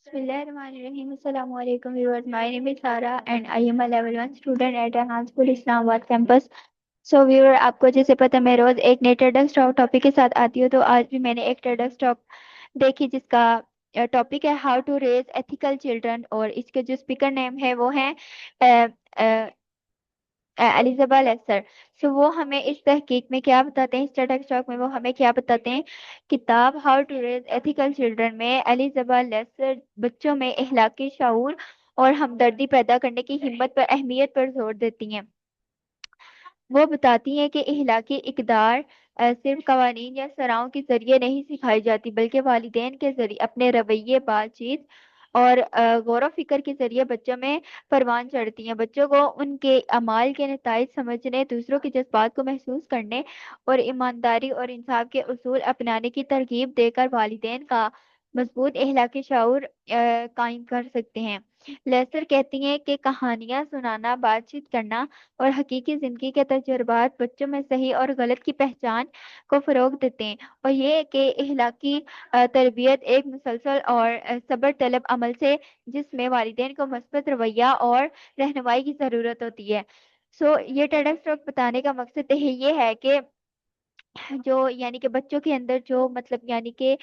Bismillahirrahmanirrahim. Assalamu alaikum viewers. My name is Sara and I am a level 1 student at Enhanced School Islamabad campus. So viewer, आपको जैसे पता मैं रोज एक नए TEDx topic के साथ आती हूँ, तो आज भी मैंने एक TEDx टॉप देखी जिसका टॉपिक है how to raise ethical children, और इसके जो स्पीकर नेम है वो है एलिजाबा लेसर। सो वो हमें इस तहकीक में क्या बताते हैं, इस TEDx टॉक में वो हमें क्या बताते हैं। किताब how to raise ethical children में एलिजाबा लेसर बच्चों में इखलाकी शऊर और हमदर्दी पैदा करने की हिम्मत पर अहमियत पर जोर देती हैं। वो बताती हैं कि इखलाकी इकदार सिर्फ कवानीन या सराहों के जरिए नहीं सिखाई जाती, बल्कि वालिदैन के जरिए अपने रवैये, बातचीत और गौर व फिक्र के जरिए बच्चों में परवान चढ़ती हैं। बच्चों को उनके अमाल के नताइज समझने, दूसरों के जज्बात को महसूस करने और ईमानदारी और इंसाफ के उसूल अपनाने की तरगीब देकर वालिदैन का मजबूत इखलाकी शऊर कायम कर सकते हैं। लेसर कहती हैं कि कहानियां सुनाना, बातचीत करना और हकीकी जिंदगी के तजुर्बात बच्चों में सही और गलत की पहचान को फरोग देते हैं, और ये कि इखलाकी तरबियत एक मुसलसल और सब्र तलब अमल से जिसमें वालिदैन को मस्बत रवैया और रहनुमाई की ज़रूरत होती है। सो ये TEDx टॉक बताने का मकसद ये है कि जो यानी कि बच्चों के अंदर जो मतलब यानी कि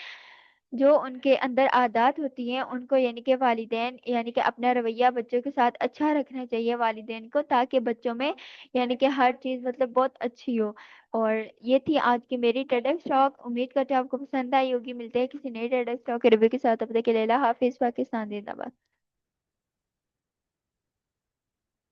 जो उनके अंदर आदत होती हैं उनको यानी कि वालिदैन यानी कि अपना रवैया बच्चों के साथ अच्छा रखना चाहिए वालिदैन को, ताकि बच्चों में यानी कि हर चीज़ मतलब बहुत अच्छी हो। और ये थी आज की मेरी TEDx टॉक। उम्मीद करते हैं आपको पसंद आई होगी। मिलते हैं किसी नए TEDx टॉक के रिव्यू के साथ। अब तक के लिए अल्लाह हाफिज़। पाकिस्तान जिंदाबाद।